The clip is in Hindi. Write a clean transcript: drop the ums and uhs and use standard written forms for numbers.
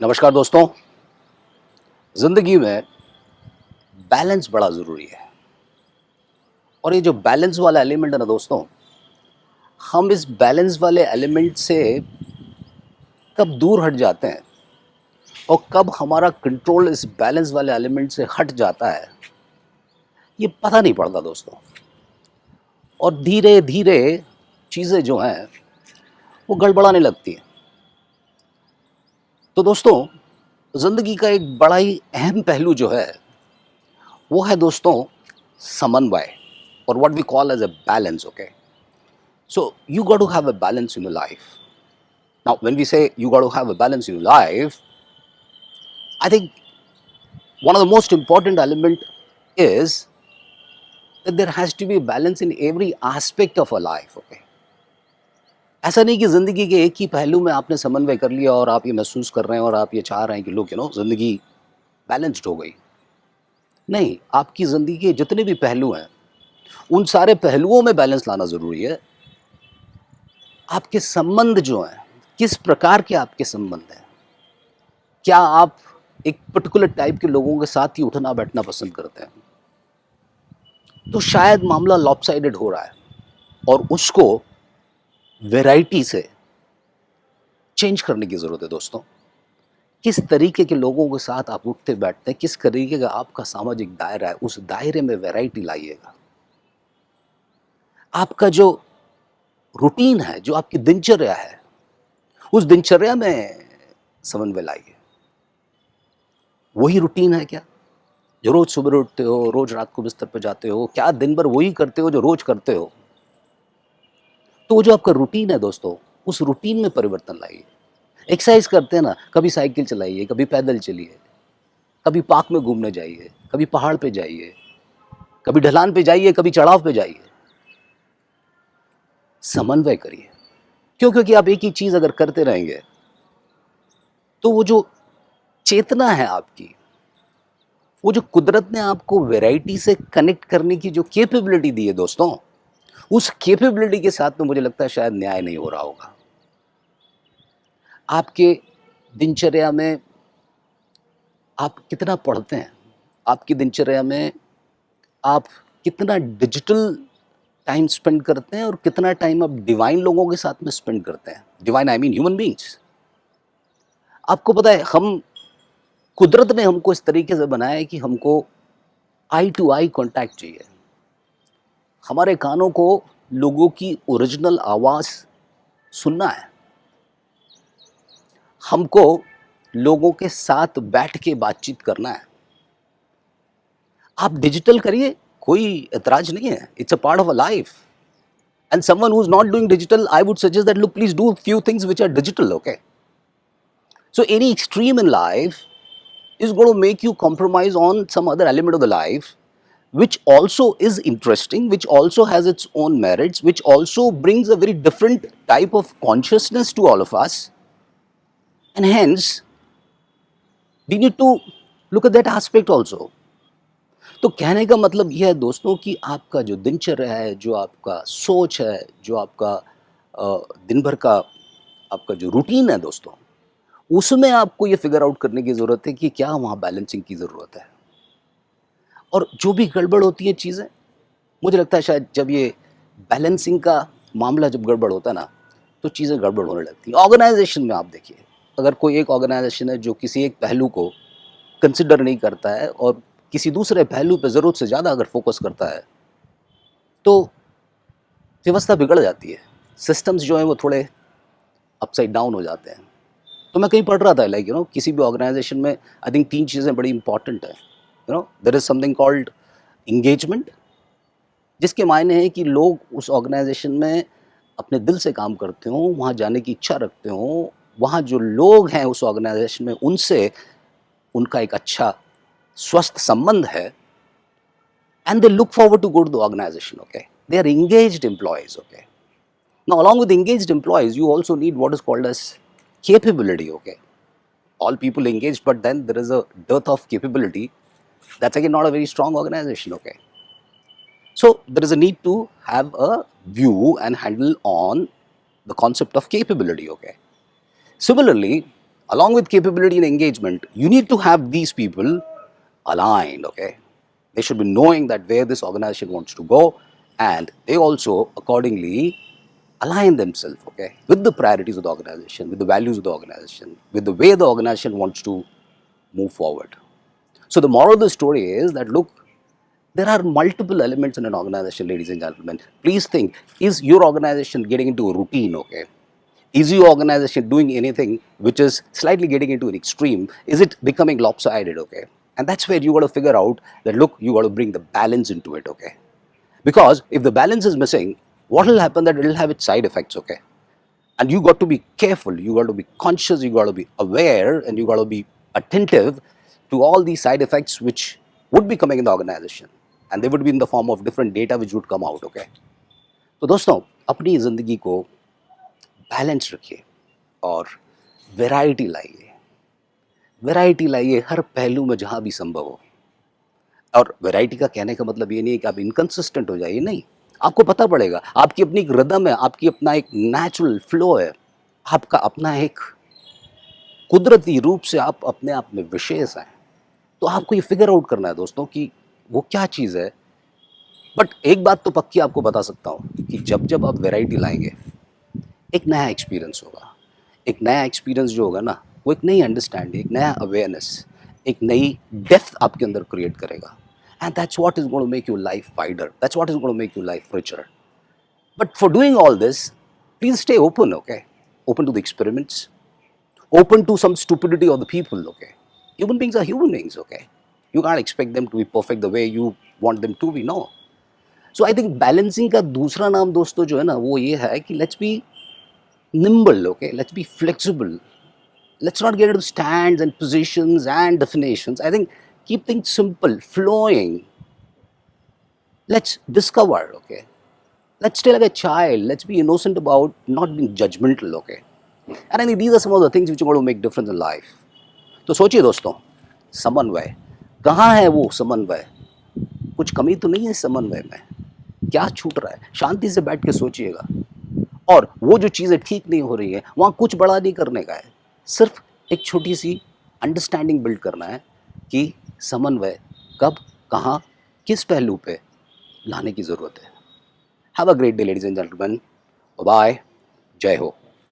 नमस्कार दोस्तों। ज़िंदगी में बैलेंस बड़ा ज़रूरी है और ये जो बैलेंस वाला एलिमेंट है ना दोस्तों, हम इस बैलेंस वाले एलिमेंट से कब दूर हट जाते हैं और कब हमारा कंट्रोल इस बैलेंस वाले एलिमेंट से हट जाता है, ये पता नहीं पड़ता दोस्तों। और धीरे-धीरे चीज़ें जो हैं, वो गड़बड़ाने लगती हैं। तो दोस्तों, ज़िंदगी का एक बड़ा ही अहम पहलू जो है, वो है दोस्तों समन्वय और what we call as a balance, okay? So you got to have a balance in your life. Now, when we say you got to have a balance in your life, I think one of the most important element is that there has to be a balance in every aspect of our life. Okay. ऐसा नहीं कि ज़िंदगी के एक ही पहलू में आपने समन्वय कर लिया और आप ये महसूस कर रहे हैं और आप ये चाह रहे हैं कि लोग ज़िंदगी बैलेंस्ड हो गई। नहीं, आपकी ज़िंदगी के जितने भी पहलू हैं, उन सारे पहलुओं में बैलेंस लाना ज़रूरी है। आपके संबंध जो हैं, किस प्रकार के आपके संबंध हैं? क्या आप एक पर्टिकुलर टाइप के लोगों के साथ ही उठना बैठना पसंद करते हैं? तो शायद मामला लॉपसाइडेड हो रहा है और उसको वैरायटी से चेंज करने की ज़रूरत है दोस्तों। किस तरीके के लोगों के साथ आप उठते बैठते हैं, किस तरीके का आपका सामाजिक दायरा है, उस दायरे में वैरायटी लाइएगा। आपका जो रूटीन है, जो आपकी दिनचर्या है, उस दिनचर्या में समन्वय लाइए। वही रूटीन है क्या? जो रोज़ सुबह उठते हो, रोज़ रात को बिस्तर पे जाते हो, क्या दिन भर वही करते हो जो रोज़ करते हो? तो वो जो आपका रूटीन है दोस्तों, उस रूटीन में परिवर्तन लाइए। एक्सरसाइज़ करते हैं ना, कभी साइकिल चलाइए, कभी पैदल चलिए, कभी पार्क में घूमने जाइए, कभी पहाड़ पे जाइए, कभी ढलान पे जाइए, कभी चढ़ाव पे जाइए। समन्वय करिए। क्यों? क्योंकि आप एक ही चीज़ अगर करते रहेंगे, तो वो जो चेतना है आपकी, वो जो कुदरत ने आपको वैरायटी से कनेक्ट करने की जो कैपेबिलिटी दी है दोस्तों, उस कैपेबिलिटी के साथ में मुझे लगता है शायद न्याय नहीं हो रहा होगा। आपके दिनचर्या में आप कितना पढ़ते हैं? आपकी दिनचर्या में आप कितना डिजिटल टाइम स्पेंड करते हैं और कितना टाइम आप डिवाइन लोगों के साथ में स्पेंड करते हैं? Divine I mean human beings. आपको पता है हम कुदरत ने हमको इस तरीके से बनाया है कि हमको आई टू आई कॉन्टैक्ट चाहिए। हमारे कानों को लोगों की ओरिजिनल आवाज़ सुनना है। हमको लोगों के साथ बैठ के बातचीत करना है। आप डिजिटल करिए, कोई ऐतराज़ नहीं है। It's a part of a life and someone who is not doing digital, I would suggest that look please do few things which are digital, okay? So any extreme in life is going to make you compromise on some other element of the life which also is interesting, which also has its own merits, which also brings a very different type of consciousness to all of us, and hence we need to look at that aspect also. तो कहने का मतलब यह है दोस्तों कि आपका जो दिनचर्या है, जो आपका सोच है, जो आपका दिन भर का आपका जो रूटीन है दोस्तों, उसमें आपको ये फिगर आउट करने की ज़रूरत है कि क्या वहाँ बैलेंसिंग की ज़रूरत है। और जो भी गड़बड़ होती है चीज़ें, मुझे लगता है शायद जब ये बैलेंसिंग का मामला जब गड़बड़ होता है ना, तो चीज़ें गड़बड़ होने लगती हैं। ऑर्गेनाइज़ेशन में आप देखिए, अगर कोई एक ऑर्गेनाइज़ेशन है जो किसी एक पहलू को कंसिडर नहीं करता है और किसी दूसरे पहलू पे ज़रूरत से ज़्यादा अगर फ़ोकस करता है, तो व्यवस्था बिगड़ जाती है। सिस्टम्स जो हैं वो थोड़े अपसाइड डाउन हो जाते हैं। तो मैं कहीं पढ़ रहा था लाइक किसी भी ऑर्गेनाइज़ेशन में आई थिंक 3 चीज़ें बड़ी इम्पोर्टेंट है। There is something called engagement, जिसके मायने हैं कि लोग उस ऑर्गेनाइज़ेशन में अपने दिल से काम करते हों, वहाँ जाने की इच्छा रखते हों, वहाँ जो लोग हैं उस ऑर्गेनाइज़ेशन में उनसे उनका एक अच्छा स्वस्थ संबंध है and they look forward to go to the organisation, okay? They are engaged employees, okay? Now along with engaged employees, you also need what is called as capability, okay? All people engaged, but then there is a dearth of capability. That's again not a very strong organization, okay? So there is a need to have a view and handle on the concept of capability, okay? Similarly, along with capability and engagement, you need to have these people aligned, okay? They should be knowing that where this organization wants to go, and they also accordingly align themselves, okay, with the priorities of the organization, with the values of the organization, with the way the organization wants to move forward. So the moral of the story is that, look, there are multiple elements in an organization, ladies and gentlemen. Please think, is your organization getting into a routine, okay? Is your organization doing anything which is slightly getting into an extreme? Is it becoming lopsided, okay? And that's where you got to figure out that, look, you got to bring the balance into it, okay? Because if the balance is missing, what will happen that it will have its side effects, okay? And you got to be careful, you got to be conscious, you got to be aware, and you got to be attentive to all these side effects which would be coming in the organization, and they would be in the form of different data which would come out, okay? तो दोस्तों, अपनी ज़िंदगी को बैलेंस रखिए और वैरायटी लाइए हर पहलू में जहाँ भी संभव हो। और वैरायटी का कहने का मतलब ये नहीं है कि आप इनकंसिस्टेंट हो जाइए, नहीं। आपको पता पड़ेगा, आपकी अपनी एक रिदम है, आपकी अपना एक नेचुरल फ्लो है, आपका अपना एक कुदरती रूप से आप अपने आप में विशेष हैं। तो आपको ये फिगर आउट करना है दोस्तों कि वो क्या चीज़ है। बट एक बात तो पक्की आपको बता सकता हूँ कि जब आप वैरायटी लाएंगे, एक नया एक्सपीरियंस होगा। एक नया एक्सपीरियंस जो होगा ना, वो एक नई अंडरस्टैंडिंग, एक नया अवेयरनेस, एक नई डेप्थ आपके अंदर क्रिएट करेगा। And that's what is going to make your life wider, that's what is going to make your life richer. But for doing all this, please stay open, okay? Open to the experiments, open to some stupidity of the people, okay? Human beings are human beings, okay? You can't expect them to be perfect the way you want them to be, no. So I think balancing का दूसरा नाम दोस्तों जो है ना, वो ये है कि let's be nimble, okay? Let's be flexible. Let's not get into stands and positions and definitions. I think keep things simple, flowing. Let's discover, okay? Let's stay like a child. Let's be innocent about not being judgmental, okay? And I think these are some of the things which are going to make difference in life. तो सोचिए दोस्तों, समन्वय कहाँ है? वो समन्वय, कुछ कमी तो नहीं है समन्वय में? क्या छूट रहा है? शांति से बैठ के सोचिएगा। और वो जो चीज़ें ठीक नहीं हो रही है, वहाँ कुछ बड़ा नहीं करने का है, सिर्फ एक छोटी सी अंडरस्टैंडिंग बिल्ड करना है कि समन्वय कब, कहाँ, किस पहलू पे लाने की ज़रूरत है। Have a great day ladies and gentleman, bye, जय हो।